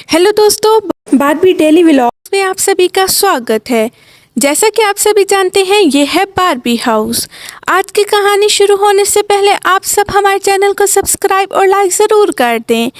Hello दोस्तों, Barbie daily vlogs में आप सभी का स्वागत है। जैसा कि आप सभी जानते हैं, ये है बारबी हाउस। आज की कहानी शुरू होने से पहले आप सब हमारे चैनल को सब्सक्राइब और लाइक ज़रूर कर दें।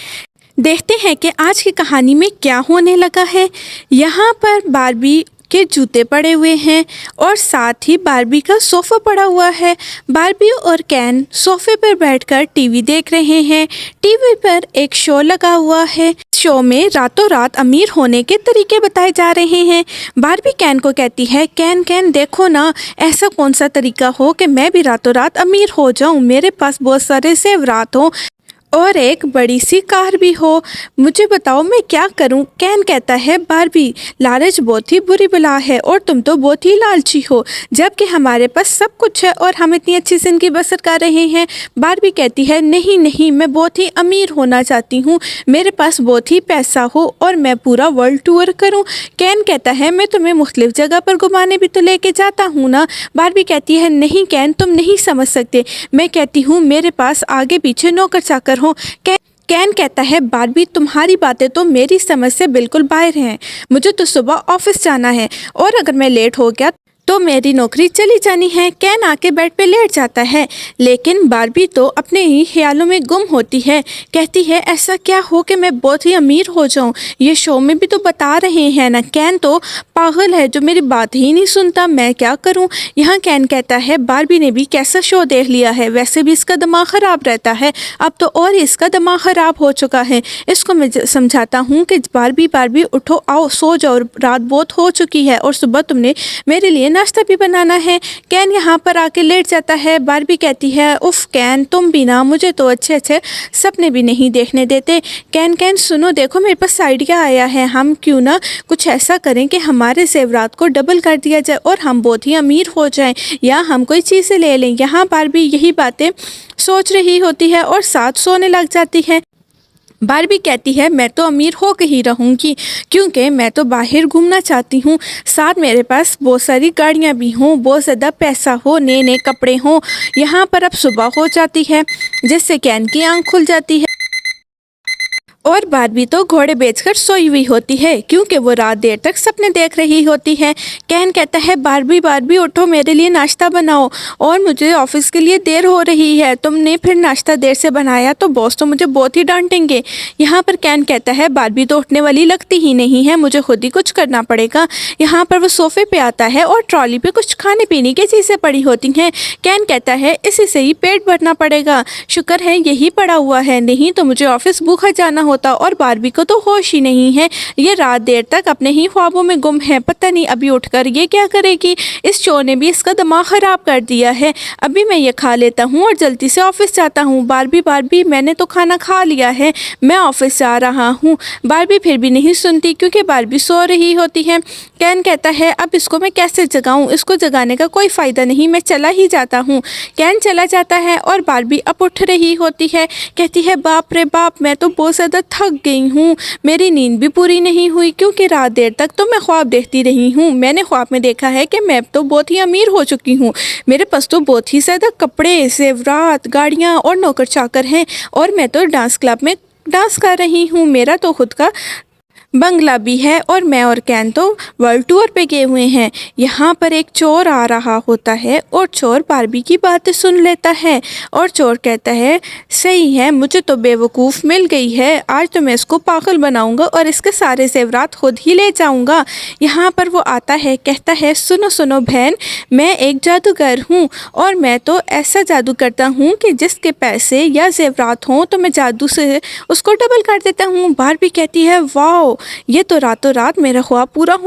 देखते हैं कि आज की कहानी में क्या होने लगा है। यहाँ पर बारबी के जूते पड़े हुए हैं और साथ ही बारबी का सोफ़ा पड़ा हुआ है। बारबी और कैन सोफ़े पर बैठकर टीवी देख रहे हैं। टीवी पर एक शो लगा हुआ है। शो में रातों रात अमीर होने के तरीके बताए जा रहे हैं। बारबी कैन को कहती है, कैन देखो ना, ऐसा कौन सा तरीका हो कि मैं भी रातों रात अमीर हो जाऊं, मेरे पास बहुत सारे जेवरात हों और एक बड़ी सी कार भी हो, मुझे बताओ मैं क्या करूं। कैन कहता है, बारबी लालच बहुत ही बुरी बला है और तुम तो बहुत ही लालची हो, जबकि हमारे पास सब कुछ है और हम इतनी अच्छी ज़िंदगी बसर कर रहे हैं। बारबी कहती है, नहीं मैं बहुत ही अमीर होना चाहती हूँ, मेरे पास बहुत ही पैसा हो और मैं पूरा वर्ल्ड टूर करूँ। कैन कहता है, मैं तुम्हें मुख्तलिफ जगह पर घुमाने भी तो लेके जाता हूँ ना। बारबी कहती है, नहीं कैन, तुम नहीं समझ सकते। मैं कहती हूँ मेरे पास आगे पीछे नौकर चाकर हो। कैन कहता है, बारबी तुम्हारी बातें तो मेरी समझ से बिल्कुल बाहर हैं। मुझे तो सुबह ऑफिस जाना है और अगर मैं लेट हो गया तो मेरी नौकरी चली जानी है। कैन आके बेड पे लेट जाता है, लेकिन बारबी तो अपने ही ख्यालों में गुम होती है। कहती है, ऐसा क्या हो कि मैं बहुत ही अमीर हो जाऊं, ये शो में भी तो बता रहे हैं ना। कैन तो पागल है जो मेरी बात ही नहीं सुनता, मैं क्या करूं। यहाँ कैन कहता है, बारबी ने भी कैसा शो देख लिया है, वैसे भी इसका दिमाग ख़राब रहता है, अब तो और इसका दिमाग ख़राब हो चुका है। इसको मैं समझाता हूँ कि बारबी उठो, आओ सो जाओ, रात बहुत हो चुकी है और सुबह तुमने मेरे लिए नाश्ता भी बनाना है। कैन यहाँ पर आके लेट जाता है। बारबी कहती है, उफ कैन, तुम भी ना मुझे तो अच्छे सपने भी नहीं देखने देते। कैन सुनो, देखो मेरे पास आइडिया आया है, हम क्यों ना कुछ ऐसा करें कि हमारे जेवरात को डबल कर दिया जाए और हम बहुत ही अमीर हो जाएं, या हम कोई चीज़ें ले लें। यहाँ बारबी यही बातें सोच रही होती है और साथ सोने लग जाती है। बारबी कहती है, मैं तो अमीर हो के ही रहूँगी क्योंकि मैं तो बाहर घूमना चाहती हूँ, साथ मेरे पास बहुत सारी गाड़ियाँ भी हों, बहुत ज़्यादा पैसा हो, नए नए कपड़े हों। यहाँ पर अब सुबह हो जाती है जिससे कैन की आँख खुल जाती है और बारबी तो घोड़े बेचकर सोई हुई होती है क्योंकि वो रात देर तक सपने देख रही होती है। कैन कहता है, बारबी उठो, मेरे लिए नाश्ता बनाओ और मुझे ऑफिस के लिए देर हो रही है, तुमने फिर नाश्ता देर से बनाया तो बॉस तो मुझे बहुत ही डांटेंगे। यहाँ पर कैन कहता है, बारबी तो उठने वाली लगती ही नहीं है, मुझे खुद ही कुछ करना पड़ेगा। यहाँ पर वो सोफे पे आता है और ट्रॉली पे कुछ खाने पीने की चीज़ें पड़ी होती हैं। कैन कहता है, इसी से ही पेट भरना पड़ेगा, शुक्र है यही पड़ा हुआ है, नहीं तो मुझे ऑफिस भूखा जाना होता। और बारबी को तो होश ही नहीं है, ये रात देर तक अपने ही ख्वाबों में गुम है, पता नहीं अभी उठकर ये क्या करेगी। इस शो ने भी इसका दिमाग ख़राब कर दिया है, अभी मैं ये खा लेता हूँ और जल्दी से ऑफिस जाता हूँ। बारबी मैंने तो खाना खा लिया है, मैं ऑफिस जा रहा हूँ। बारबी फिर भी नहीं सुनती क्योंकि बारबी सो रही होती है। कैन कहता है, अब इसको मैं कैसे जगाऊँ, इसको जगाने का कोई फ़ायदा नहीं, मैं चला ही जाता हूँ। कैन चला जाता है और बारबी अब उठ रही होती है। कहती है, बाप रे बाप, मैं तो बहुत ज़्यादा थक गई हूँ, मेरी नींद भी पूरी नहीं हुई क्योंकि रात देर तक तो मैं ख्वाब देखती रही हूँ। मैंने ख्वाब में देखा है कि मैं तो बहुत ही अमीर हो चुकी हूँ, मेरे पास तो बहुत ही ज़्यादा कपड़े, जेवरात, गाड़ियाँ और नौकर चाकर हैं और मैं तो डांस क्लब में डांस कर रही हूँ, मेरा तो खुद का बंगला भी है और मैं और कैन तो वर्ल्ड टूर पे गए हुए हैं। यहाँ पर एक चोर आ रहा होता है और चोर बारबी की बातें सुन लेता है और चोर कहता है, सही है, मुझे तो बेवकूफ़ मिल गई है, आज तो मैं इसको पागल बनाऊंगा और इसके सारे जेवरात खुद ही ले जाऊंगा। यहाँ पर वो आता है, कहता है, सुनो बहन, मैं एक जादूगर हूँ और मैं तो ऐसा जादू करता हूँ कि जिसके पैसे या जेवरात हों तो मैं जादू से उसको डबल कर देता हूँ। बारबी कहती है, वाओ, ये तो रातों रात मेरा ख्वाब पूरा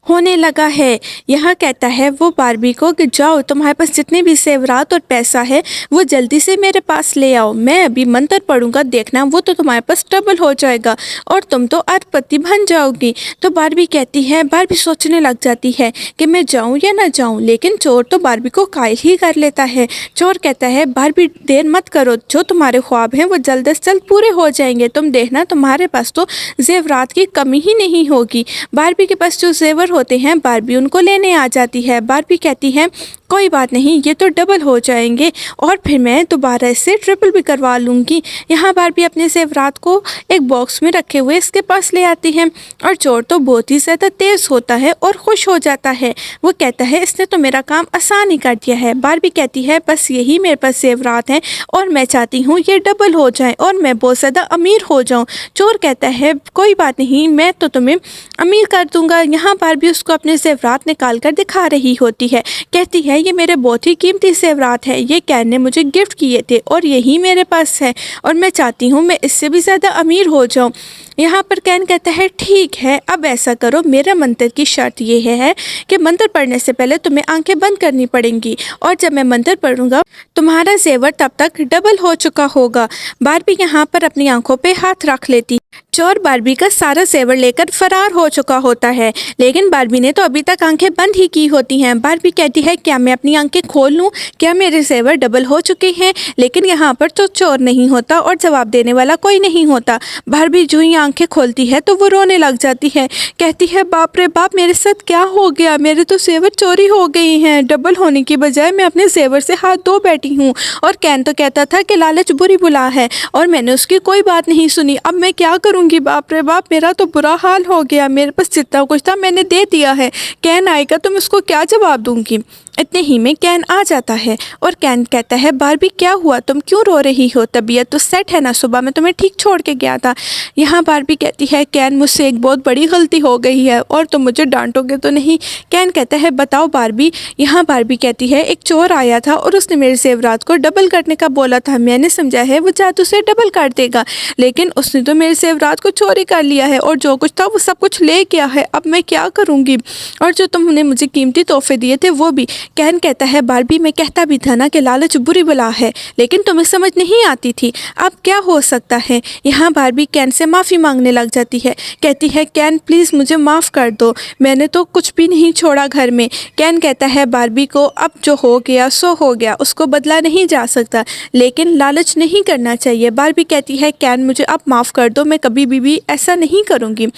होने लगा है। यह कहता है वो बारबी को कि जाओ, तुम्हारे पास जितने भी जेवरात और पैसा है वो जल्दी से मेरे पास ले आओ, मैं अभी मंत्र पढ़ूंगा, देखना वो तो तुम्हारे पास डबल हो जाएगा और तुम तो अरबपति बन जाओगी। तो बारबी कहती है, बारबी सोचने लग जाती है कि मैं जाऊं या ना जाऊं, लेकिन चोर तो बारबी को कायल ही कर लेता है। चोर कहता है, बारबी देर मत करो, जो तुम्हारे ख्वाब हैं वो जल्द से जल्द पूरे हो जाएंगे, तुम देखना तुम्हारे पास तो जेवरात की कमी ही नहीं होगी। बारबी के पास जो जेवर चोर होते हैं बारबी उनको लेने आ जाती है। बारबी कहती है कोई बात नहीं, ये तो डबल हो जाएंगे और फिर मैं दोबारा इससे ट्रिपल भी करवा लूँगी। यहाँ बारबी अपने जेवरात को एक बॉक्स में रखे हुए इसके पास ले आती है और चोर तो बहुत ही ज़्यादा तेज़ होता है और खुश हो जाता है। वो कहता है इसने तो मेरा काम आसान ही कर दिया है। बारबी कहती है बस यही मेरे पास जेवरात हैं और मैं चाहती हूँ ये डबल हो जाए और मैं बहुत ज़्यादा अमीर हो जाऊँ। चोर कहता है कोई बात नहीं, मैं तो तुम्हें अमीर कर दूंगा। यहाँ बारबी उसको अपने जेवरात निकाल कर दिखा रही होती है। कहती है ये मेरे बहुत ही कीमती जेवरात है, ये कैन ने मुझे गिफ्ट किए थे और यही मेरे पास है और मैं चाहती हूँ मैं इससे भी ज़्यादा अमीर हो जाऊँ। यहाँ पर कैन कहता है ठीक है, अब ऐसा करो, मेरा मंत्र की शर्त ये है कि मंत्र पढ़ने से पहले तुम्हें आंखें बंद करनी पड़ेंगी और जब मैं मंत्र पढ़ूंगा तुम्हारा जेवर तब तक डबल हो चुका होगा। बारबी यहाँ पर अपनी आंखों पे हाथ रख लेती। चोर बारबी का सारा जेवर लेकर फरार हो चुका होता है, लेकिन बारबी ने तो अभी तक आंखें बंद ही की होती हैं। बारबी कहती है क्या मैं अपनी आंखें खोल लूँ, क्या मेरे जेवर डबल हो चुके हैं? लेकिन यहाँ पर तो चोर नहीं होता और जवाब देने वाला कोई नहीं होता। बारबी जो ही आंखें खोलती है तो वो रोने लग जाती है। कहती है बाप रे बाप, मेरे साथ क्या हो गया, मेरे तो जेवर चोरी हो गई हैं। डबल होने की बजाय मैं अपने जेवर से हाथ धो बैठी हूँ। और कैन तो कहता था कि लालच बुरी बुला है और मैंने उसकी कोई बात नहीं सुनी, अब मैं क्या करूँगी? बाप रे बाप, मेरा तो बुरा हाल हो गया, मेरे पास जितना कुछ था मैंने दे दिया है। कैन आएगा तो मैं उसको क्या जवाब दूँगी? इतने ही में कैन आ जाता है और कैन कहता है बारबी क्या हुआ, तुम क्यों रो रही हो? तबीयत तो सेट है ना, सुबह मैं तुम्हें ठीक छोड़ के गया था। यहाँ बारबी कहती है कैन मुझसे एक बहुत बड़ी गलती हो गई है और तुम मुझे डांटोगे तो नहीं? कैन कहता है बताओ बारबी। यहाँ बारबी कहती है एक चोर आया था और उसने मेरे जेवरात को डबल करने का बोला था, मैंने समझा है वो जादू से डबल कर देगा, लेकिन उसने तो मेरे जेवरात को चोरी कर लिया है और जो कुछ था वो सब कुछ ले गया है। अब मैं क्या करूँगी? और जो तुमने मुझे कीमती तोहफे दिए थे वो भी। कैन कहता है बारबी मैं कहता भी था ना कि लालच बुरी बला है, लेकिन तुम्हें समझ नहीं आती थी, अब क्या हो सकता है? यहाँ बारबी कैन से माफ़ी मांगने लग जाती है। कहती है कैन प्लीज़ मुझे माफ़ कर दो, मैंने तो कुछ भी नहीं छोड़ा घर में। कैन कहता है बारबी को अब जो हो गया सो हो गया, उसको बदला नहीं जा सकता, लेकिन लालच नहीं करना चाहिए। बारबी कहती है कैन मुझे अब माफ़ कर दो, मैं कभी भी ऐसा नहीं करूँगी।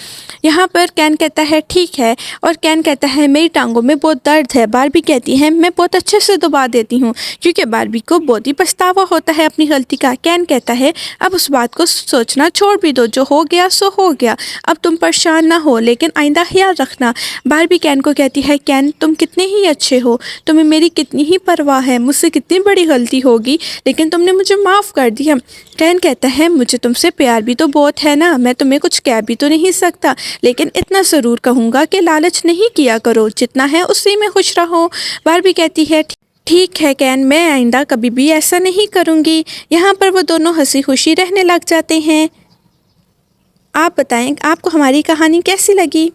यहाँ पर कैन कहता है ठीक है और कैन कहता है मेरी टांगों में बहुत दर्द है। बारबी कहती है मैं बहुत अच्छे से दबा देती हूँ, क्योंकि बारबी को बहुत ही पछतावा होता है अपनी गलती का। कैन कहता है अब उस बात को सोचना छोड़ भी दो, जो हो गया सो हो गया, अब तुम परेशान ना हो, लेकिन आइंदा ख्याल रखना। बारबी कैन को कहती है कैन तुम कितने ही अच्छे हो, तुम्हें मेरी कितनी ही परवाह है, मुझसे कितनी बड़ी गलती होगी लेकिन तुमने मुझे माफ़ कर दिया। कैन कहता है मुझे तुमसे प्यार भी तो बहुत है ना, मैं तुम्हें कुछ कह भी तो नहीं सकता, लेकिन इतना ज़रूर कहूँगा कि लालच नहीं किया करो, जितना है उसी में खुश रहो। बारबी कहती है ठीक है कैन, मैं आइंदा कभी भी ऐसा नहीं करूँगी। यहाँ पर वो दोनों हंसी खुशी रहने लग जाते हैं। आप बताएं आपको हमारी कहानी कैसी लगी?